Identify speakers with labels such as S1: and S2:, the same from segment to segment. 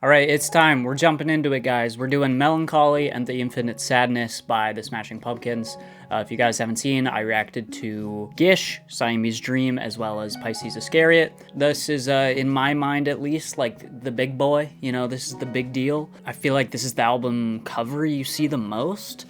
S1: All right, it's time. We're jumping into it, guys. We're doing Mellon Collie and the Infinite Sadness by the Smashing Pumpkins. If you guys haven't seen, I reacted to Gish, Siamese Dream, as well as Pisces Iscariot. This is, in my mind at least, like the big boy. You know, this is the big deal. I feel like this is the album cover you see the most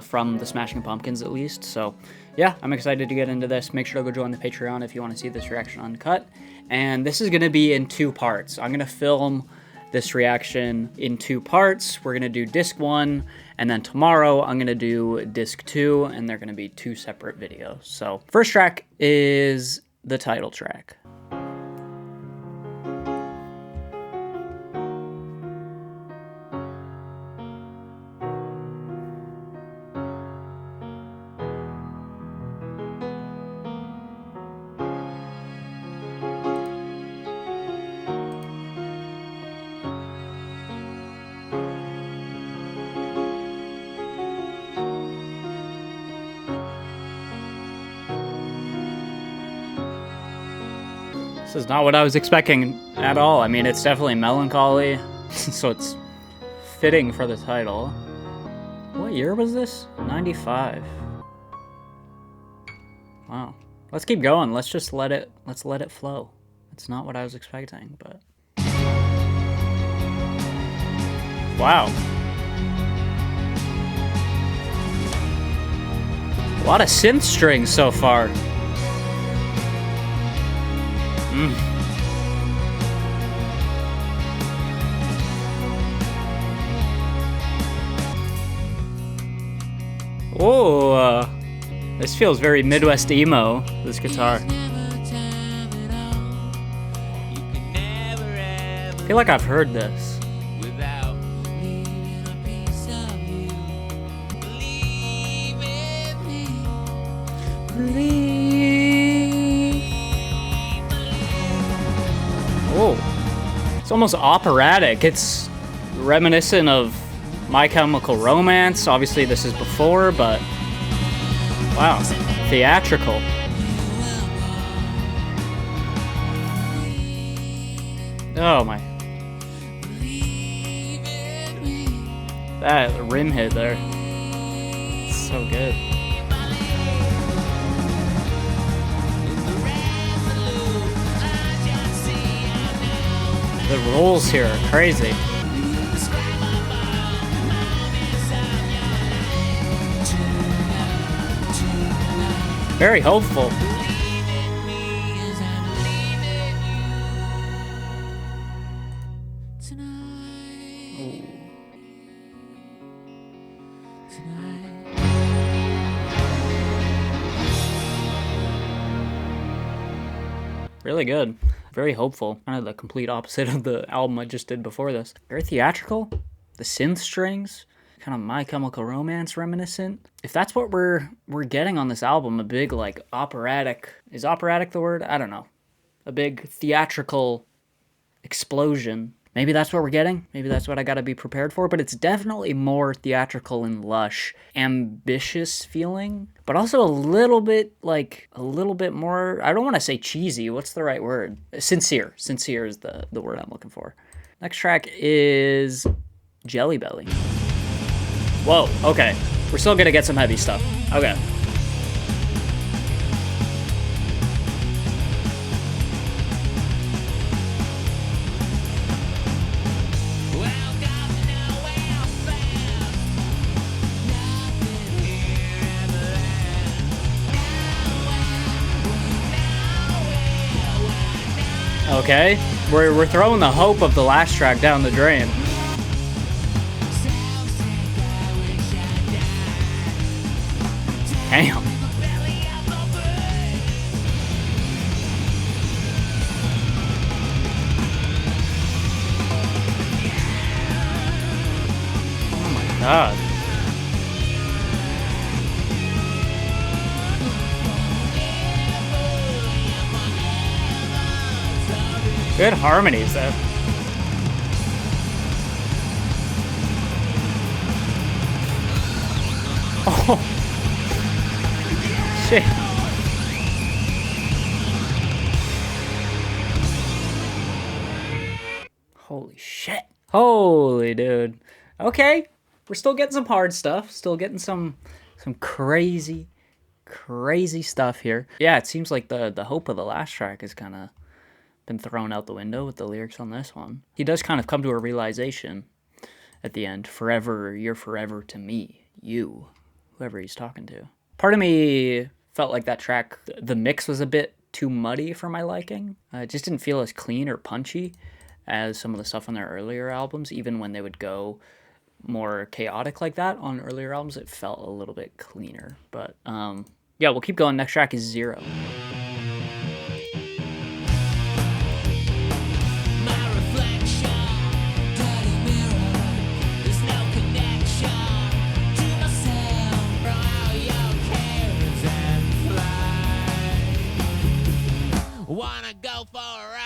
S1: from the Smashing Pumpkins, at least. So, yeah, I'm excited to get into this. Make sure to go join the Patreon if you want to see this reaction uncut. And this is going to be in two parts. I'm going to film this reaction in two parts. We're gonna do disc 1, and then tomorrow I'm gonna do disc 2, and they're gonna be two separate videos. So first track is the title track. This is not what I was expecting at all. I mean, it's definitely Mellon Collie, so it's fitting for the title. What year was this? 95. Wow. Let's keep going. Let's just let it flow. It's not what I was expecting, but wow. A lot of synth strings so far. Oh, this feels very Midwest emo, this guitar. I feel like I've heard this. Oh, it's almost operatic. It's reminiscent of My Chemical Romance. Obviously this is before, but wow, theatrical. Oh my. That rim hit there. It's so good. The rolls here are crazy. Very hopeful. Ooh. Really good. Very hopeful. Kind of the complete opposite of the album I just did before this. Very theatrical. The synth strings, kind of My Chemical Romance reminiscent. If that's what we're getting on this album, a big like operatic, is operatic the word? I don't know. A big theatrical explosion. Maybe that's what we're getting. Maybe that's what I gotta be prepared for, but it's definitely more theatrical and lush, ambitious feeling, but also a little bit more, I don't want to say cheesy. What's the right word? Sincere. Sincere is the word I'm looking for. Next track is Jellybelly. Whoa, okay. We're still gonna get some heavy stuff. Okay. Okay, we're throwing the hope of the last track down the drain. Damn. Oh my god. Good harmonies, though. Oh. Shit. Holy shit. Holy dude. Okay, we're still getting some hard stuff. Still getting some crazy stuff here. Yeah, it seems like the hope of the last track has kind of been thrown out the window with the lyrics on this one. He does kind of come to a realization at the end. Forever, you're forever to me. You. Whoever he's talking to. Part of me felt like that track, the mix was a bit too muddy for my liking. It just didn't feel as clean or punchy as some of the stuff on their earlier albums. Even when they would go more chaotic like that on earlier albums, it felt a little bit cleaner. But yeah, we'll keep going. Next track is Zero.
S2: Wanna go for a ride?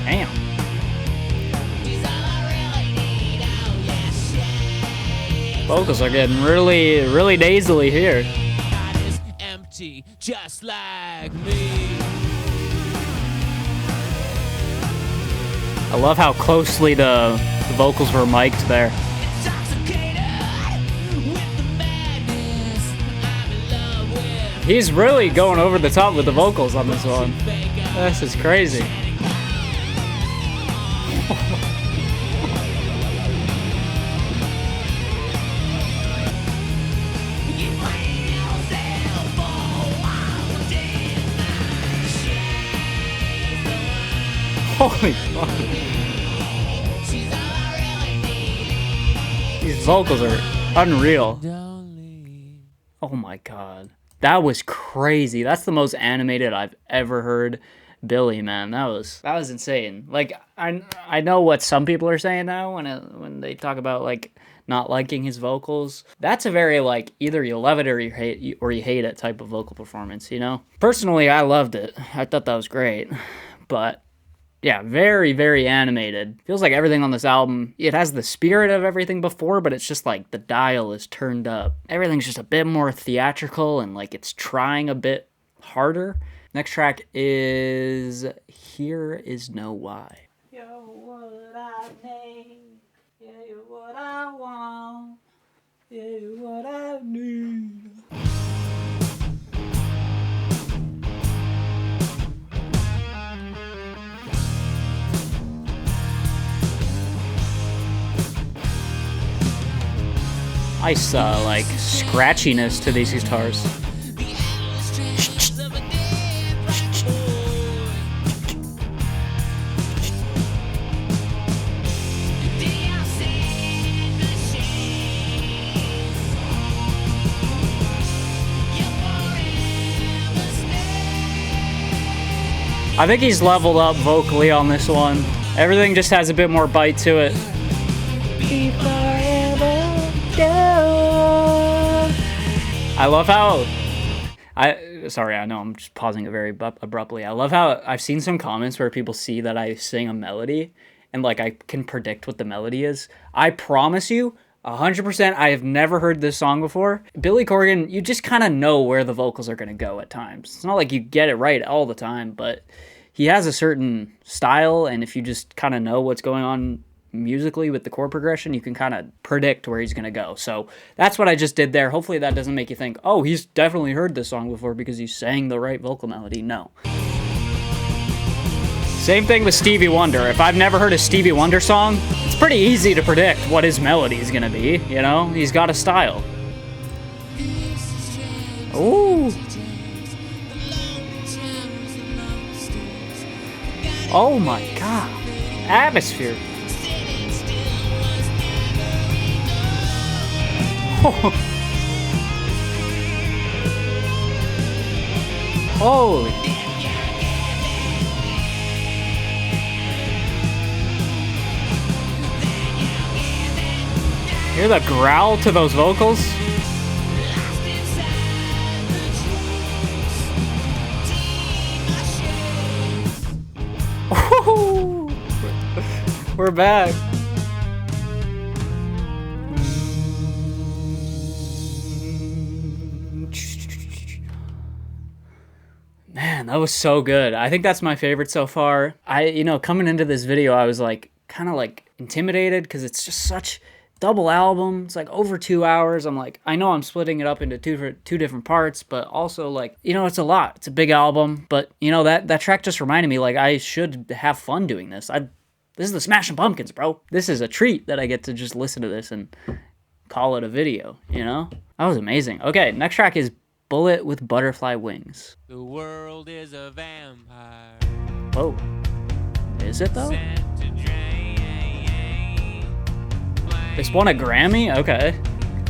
S1: Damn. Vocals are getting really nasally here.
S2: God is empty, just like me.
S1: I love how closely the vocals were mic'd there. He's really going over the top with the vocals on this one. This is crazy. Holy fuck. These vocals are unreal. Oh my god. That was crazy. That's the most animated I've ever heard Billy, man. That was insane. Like, I know what some people are saying now when they talk about, like, not liking his vocals. That's a very, like, either you love it or you hate it type of vocal performance, you know? Personally, I loved it. I thought that was great. But yeah, very, very animated. Feels like everything on this album, it has the spirit of everything before, but it's just like the dial is turned up. Everything's just a bit more theatrical and like it's trying a bit harder. Next track is Here Is No Why. You're what I need. Yeah, you're what I want. Yeah, you're what I need. Nice, like, scratchiness to these guitars. I think he's leveled up vocally on this one. Everything just has a bit more bite to it. I love how sorry, I know I'm just pausing it very abruptly. I love how I've seen some comments where people see that I sing a melody and like I can predict what the melody is. I promise you 100% I have never heard this song before. Billy Corgan, you just kind of know where the vocals are going to go at times. It's not like you get it right all the time, but he has a certain style, and if you just kind of know what's going on musically with the chord progression, you can kind of predict where he's going to go. So that's what I just did there. Hopefully that doesn't make you think, oh, he's definitely heard this song before because he sang the right vocal melody. No. Same thing with Stevie Wonder. If I've never heard a Stevie Wonder song, it's pretty easy to predict what his melody is going to be, you know? He's got a style. Ooh. Oh my god. Atmosphere. Holy. Hear the growl to those vocals? We're back. Man, that was so good. I think that's my favorite so far. Coming into this video, I was like kind of like intimidated because it's just such double album. It's like over 2 hours. I'm like, I know I'm splitting it up into two different parts, but also like, you know, it's a lot. It's a big album, but you know, that track just reminded me like I should have fun doing this. This is the Smashing Pumpkins, bro. This is a treat that I get to just listen to this and call it a video, you know? That was amazing. Okay, next track is Bullet with Butterfly Wings.
S2: The world is a vampire.
S1: Whoa. Is it though? This won a Grammy? Okay.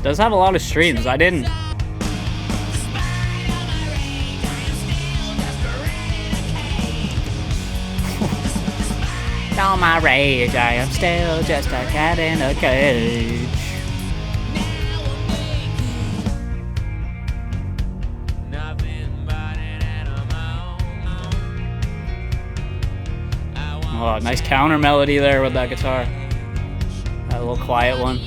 S1: Does have a lot of streams. I didn't. All my rage, I am still just a cat in a cage. Oh, nice counter melody there with that guitar. That little quiet one.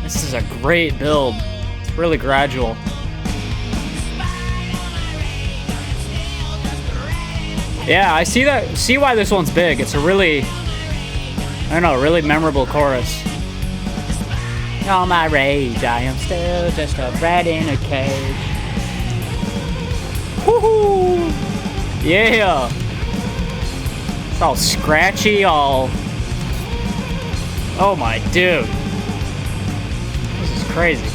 S1: This is a great build. It's really gradual. Yeah, I see that. See why this one's big. It's a really, I don't know, really memorable chorus. All my rage, I am still just a rat in a cage. Woohoo! Yeah! It's all scratchy, all... Oh my dude. This is crazy.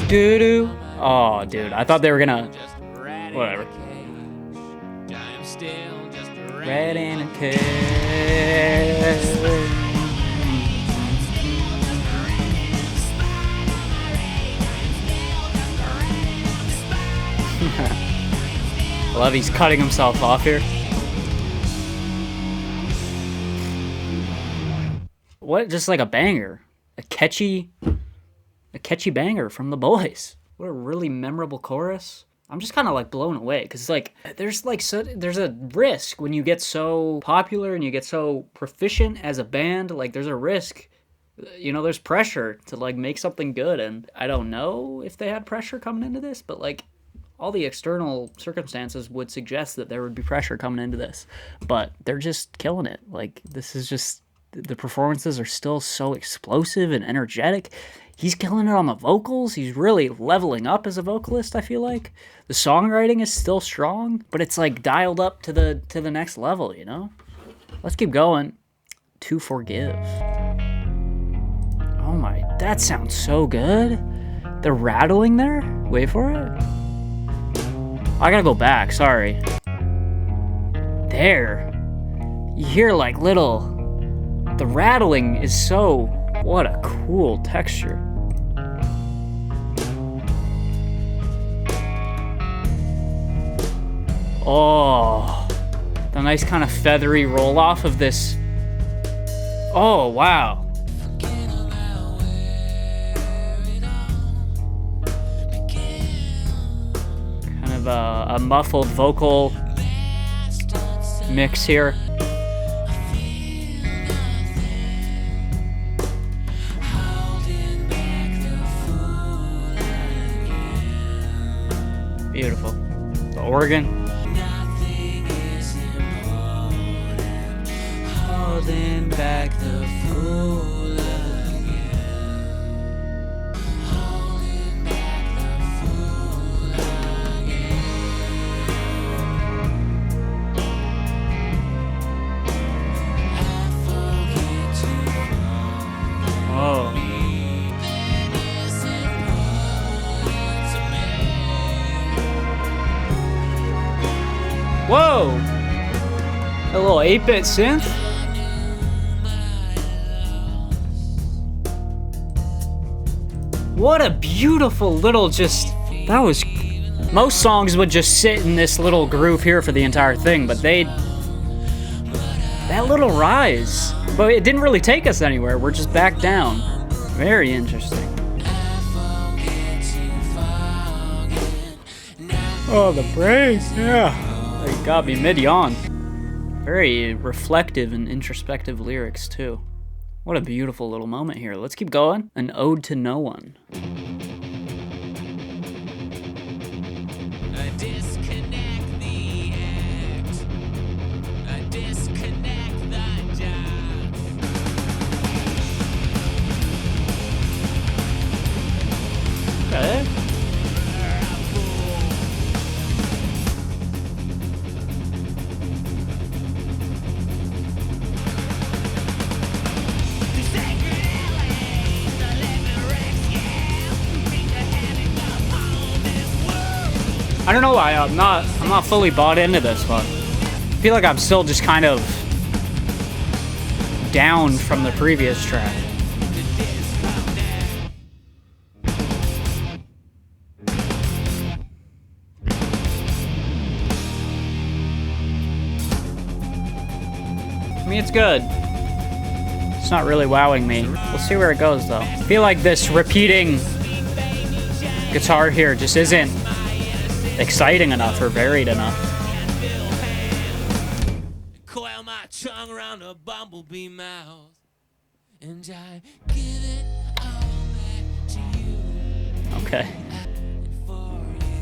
S1: Doo-doo. Oh, dude. I thought they were gonna... Whatever. Rat in a cage. I love he's cutting himself off here. What? Just like a banger. A catchy banger from the boys. What a really memorable chorus. I'm just kind of like blown away because like there's a risk when you get so popular and you get so proficient as a band. Like there's a risk, you know, there's pressure to like make something good. And I don't know if they had pressure coming into this, but like all the external circumstances would suggest that there would be pressure coming into this. But they're just killing it. Like this is just, the performances are still so explosive and energetic. He's killing it on the vocals. He's really leveling up as a vocalist, I feel like. The songwriting is still strong, but it's like dialed up to the next level, you know? Let's keep going. To Forgive. Oh my, that sounds so good. The rattling there? Wait for it. I gotta go back, sorry. There. You hear like little... The rattling is so... What a cool texture. Oh, the nice kind of feathery roll off of this. Oh, wow. Kind of a muffled vocal mix here. Beautiful. The organ. Holding back the fool again. Holding back the fool again. I forget to fall. Oh. Whoa! A little 8-bit synth? What a beautiful little that was... Most songs would just sit in this little groove here for the entire thing, but that little rise. But it didn't really take us anywhere, we're just back down. Very interesting. Oh, the praise, yeah. They got me mid-yawn. Very reflective and introspective lyrics, too. What a beautiful little moment here. Let's keep going. An Ode to No One. I don't know why I'm not fully bought into this one. I feel like I'm still just kind of down from the previous track. I mean, it's good. It's not really wowing me. We'll see where it goes, though. I feel like this repeating guitar here just isn't exciting enough or varied enough.
S2: Coil my tongue around a bumblebee mouth, and I give it all back to you.
S1: Okay.
S2: For you.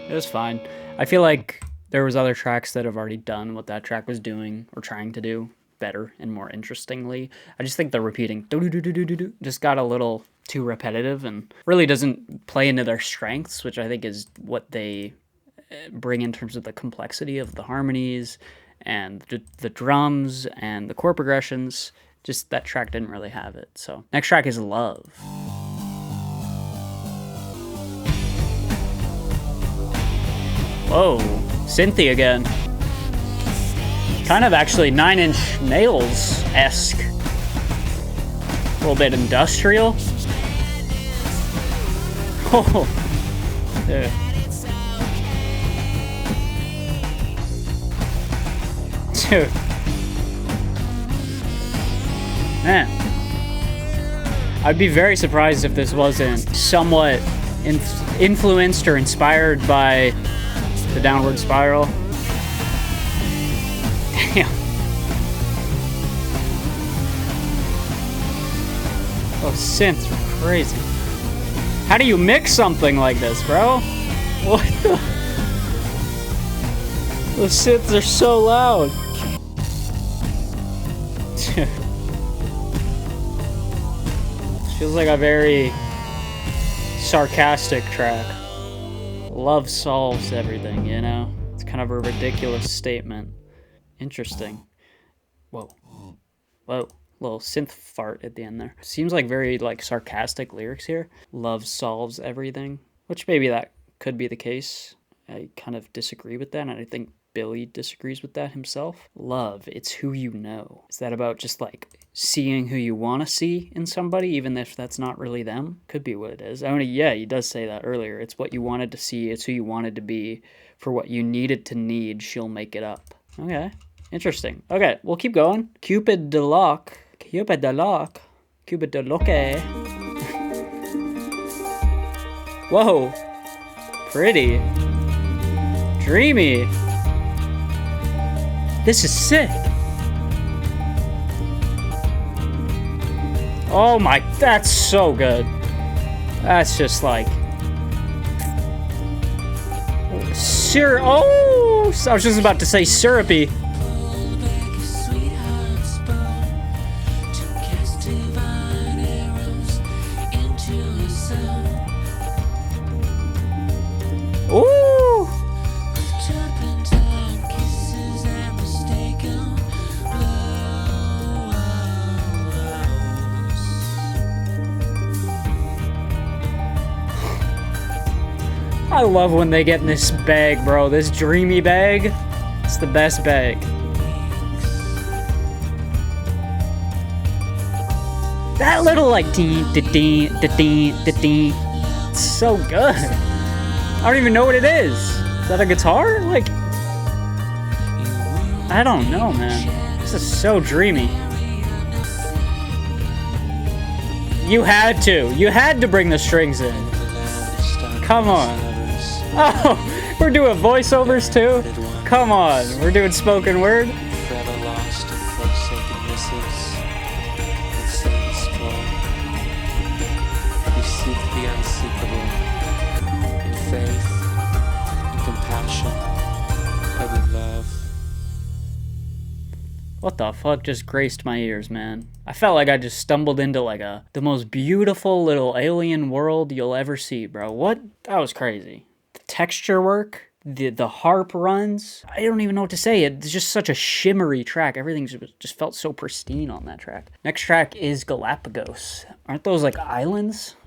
S1: It was fine. I feel like there was other tracks that have already done what that track was doing or trying to do better and more interestingly. I just think the repeating do-do-do-do-do-do just got a little too repetitive and really doesn't play into their strengths, which I think is what they bring in terms of the complexity of the harmonies and the drums and the chord progressions. Just that track didn't really have it. So next track is Love. Whoa, Cynthia again. Kind of actually 9 Inch Nails-esque. A little bit industrial. Oh, dude. Dude. Man. I'd be very surprised if this wasn't somewhat influenced or inspired by the Downward Spiral. Damn. Oh, synths are crazy. How do you mix something like this, bro? What the? The synths are so loud. Feels like a very sarcastic track. Love solves everything, you know? It's kind of a ridiculous statement. Interesting. Whoa. Whoa. Little synth fart at the end there. Seems like very, like, sarcastic lyrics here. Love solves everything. Which maybe that could be the case. I kind of disagree with that, and I think Billy disagrees with that himself. Love, it's who you know. Is that about just, like, seeing who you want to see in somebody, even if that's not really them? Could be what it is. I mean, yeah, he does say that earlier. It's what you wanted to see. It's who you wanted to be. For what you needed to need, she'll make it up. Okay. Interesting. Okay, we'll keep going. Cupid De Locke. Cupid De Locke. Cupid De Locke. Whoa. Pretty. Dreamy. This is sick. Oh my, that's so good. That's just like... Oh, I was just about to say syrupy. Ooh. I love when they get in this bag, bro. This dreamy bag. It's the best bag. That little like dee dee dee dee dee dee. It's so good. I don't even know what it is. Is that a guitar? Like, I don't know, man. This is so dreamy. You had to bring the strings in. Come on. Oh, we're doing voiceovers too? Come on, we're doing spoken word?
S3: Forever lost in forsaken missives and sentence flow. You seek the unseekable in faith, in compassion, and in love.
S1: What the fuck just graced my ears, man? I felt like I just stumbled into like the most beautiful little alien world you'll ever see, bro. What? That was crazy. The texture work, the harp runs. I don't even know what to say. It's just such a shimmery track. Everything just felt so pristine on that track. Next track is Galapagos. Aren't those like islands?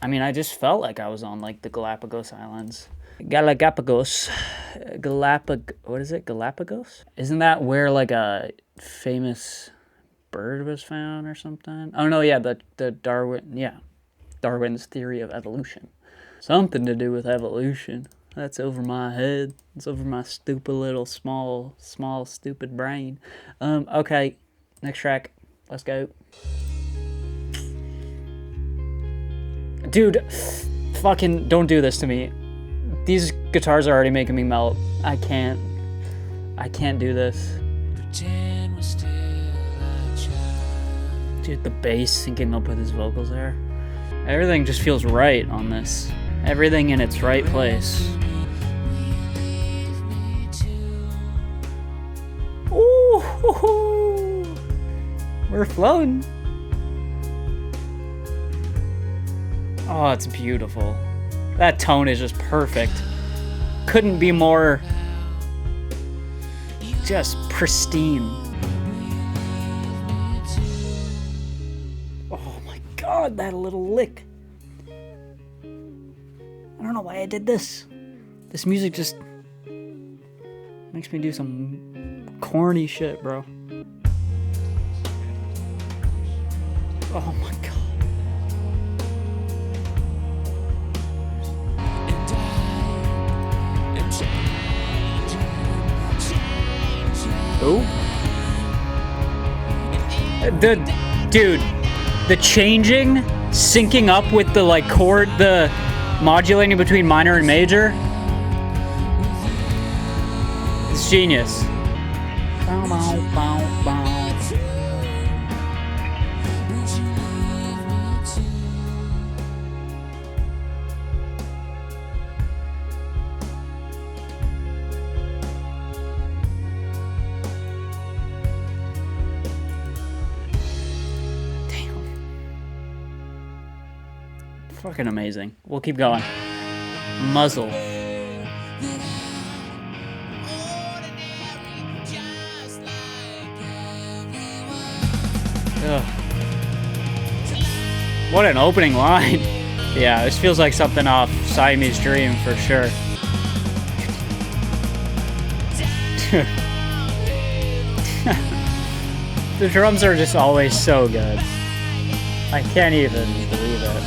S1: I mean, I just felt like I was on like the Galapagos Islands. Galapagos. What is it? Galapagos? Isn't that where like a famous bird was found or something? Oh no, yeah, the Darwin's theory of evolution. Something to do with evolution. That's over my head. It's over my stupid little small stupid brain. Okay, next track. Let's go. Dude, fucking don't do this to me. These guitars are already making me melt. I can't do this. Dude, the bass syncing up with his vocals there. Everything just feels right on this. Everything in its right place. Ooh, we're floating. Oh, it's beautiful. That tone is just perfect. Couldn't be more just pristine. Oh my god, that little lick. I don't know why I did this. This music just makes me do some corny shit, bro. Oh my god. Who? The changing, syncing up with the like chord, the modulating between minor and major. It's genius. Bow, bow, bow, bow. Fucking amazing. We'll keep going. Muzzle. Ugh. What an opening line. Yeah, this feels like something off Siamese Dream for sure. The drums are just always so good. I can't even believe it.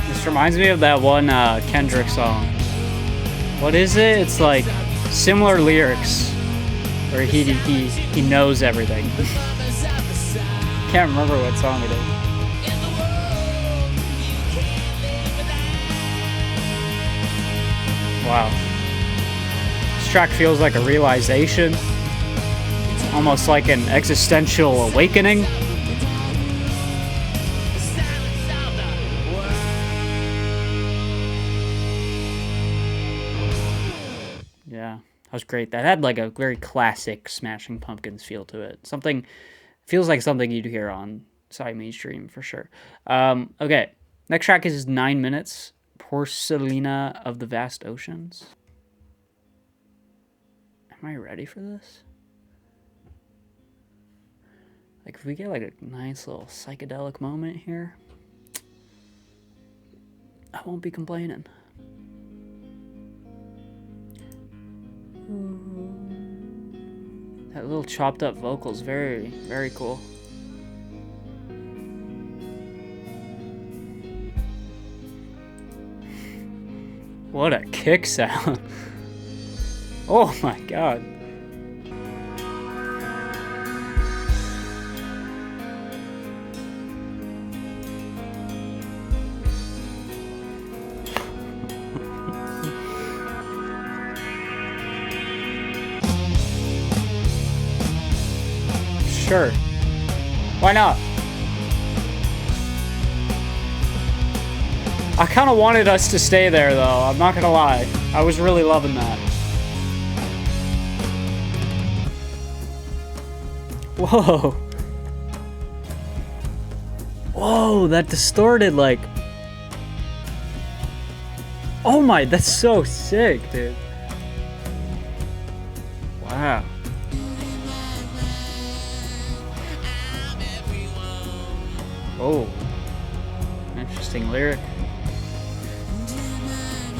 S1: This reminds me of that one Kendrick song. What is it? It's like similar lyrics where he knows everything. Can't remember what song it is. Wow. This track feels like a realization. Almost like an existential awakening. Yeah, that was great. That had like a very classic Smashing Pumpkins feel to it. Something, feels like something you'd hear on Siamese Dream for sure. Okay, next track is 9 minutes. Porcelina of the Vast Oceans. Am I ready for this? Like, if we get like a nice little psychedelic moment here, I won't be complaining. That little chopped up vocal's very, very cool. What a kick sound. Oh my god. Sure. Why not? I kind of wanted us to stay there, though. I'm not gonna lie. I was really loving that. Whoa. Whoa, that distorted, like... Oh my, that's so sick, dude. Wow. Oh. Interesting lyric.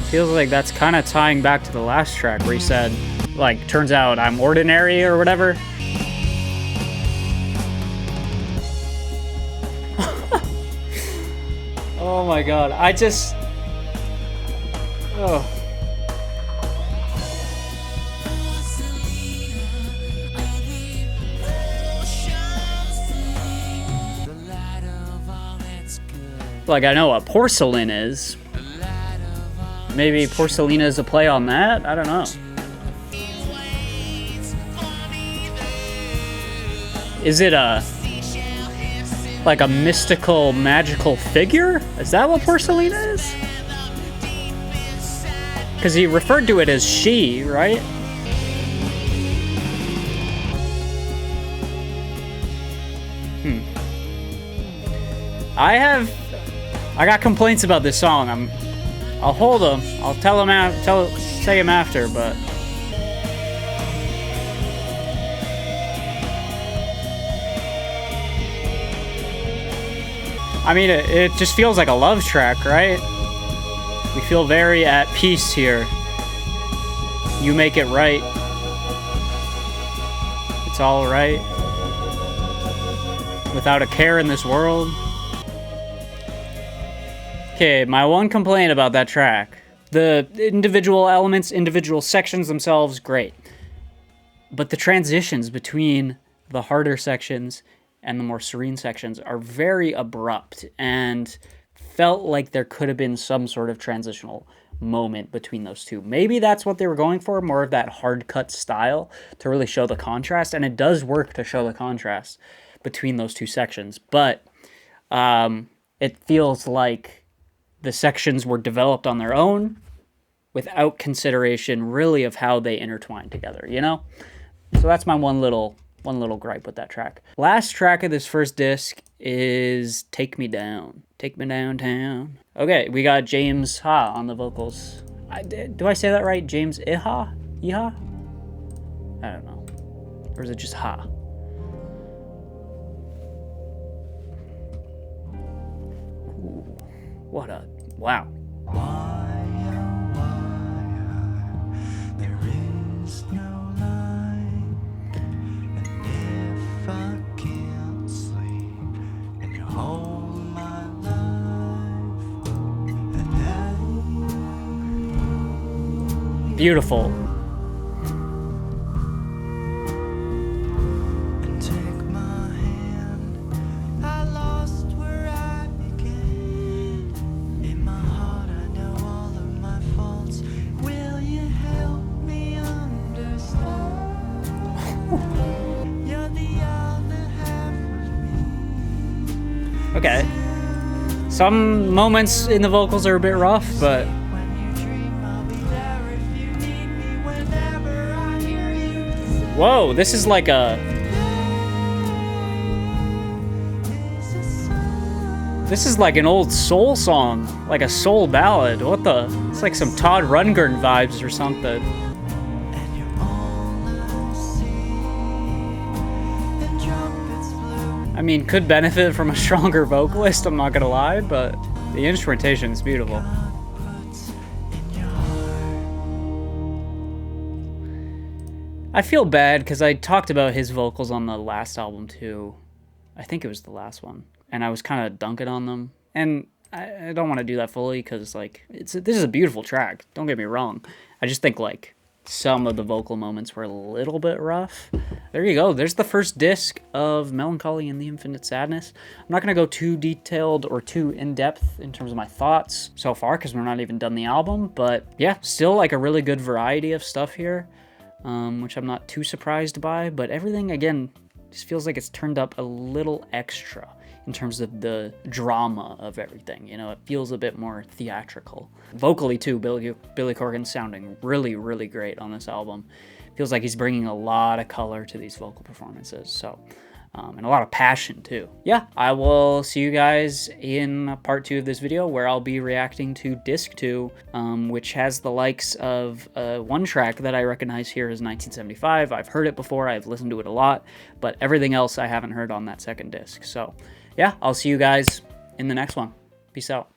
S1: Feels like that's kind of tying back to the last track where he said, like, turns out I'm ordinary or whatever. Oh my god, I just... Oh. Like, I know what porcelain is. Maybe Porcelina is a play on that? I don't know. Is it a... like a mystical, magical figure? Is that what Porcelina is? Because he referred to it as she, right? I got complaints about this song. I'll hold them. I'll tell him say him after, but I mean, it just feels like a love track, right? We feel very at peace here. You make it right. It's all right. Without a care in this world. Okay, my one complaint about that track. The individual elements, individual sections themselves, great. But the transitions between the harder sections and the more serene sections are very abrupt and felt like there could have been some sort of transitional moment between those two. Maybe that's what they were going for, more of that hard cut style to really show the contrast, and it does work to show the contrast between those two sections, but it feels like the sections were developed on their own without consideration really of how they intertwine together, you know? So that's my one little gripe with that track. Last track of this first disc is Take Me Down. Take Me Downtown. Okay, we got James Ha on the vocals. Do I say that right? James Iha? Iha? I don't know. Or is it just Ha? Ooh, what a... Wow. Beautiful. Okay. Some moments in the vocals are a bit rough, but whoa, this is like a... This is like an old soul song, like a soul ballad. What the? It's like some Todd Rundgren vibes or something. I mean, could benefit from a stronger vocalist, I'm not gonna lie, but the instrumentation is beautiful. I feel bad because I talked about his vocals on the last album too. I think it was the last one. And I was kind of dunking on them. And I don't want to do that fully because, like, this is a beautiful track. Don't get me wrong. I just think, like, some of the vocal moments were a little bit rough. There you go. There's the first disc of Mellon Collie and the Infinite Sadness. I'm not going to go too detailed or too in-depth in terms of my thoughts so far because we're not even done the album. But, yeah, still, like, a really good variety of stuff here. Which I'm not too surprised by, but everything, again, Just feels like it's turned up a little extra in terms of the drama of everything. You know, it feels a bit more theatrical. Vocally too, Billy Corgan's sounding really, really great on this album. Feels like he's bringing a lot of color to these vocal performances. So, and a lot of passion too. Yeah, I will see you guys in part 2 of this video, where I'll be reacting to disc 2, which has the likes of one track that I recognize here is 1975. I've heard it before, I've listened to it a lot, but everything else I haven't heard on that second disc. So yeah, I'll see you guys in the next one. Peace out.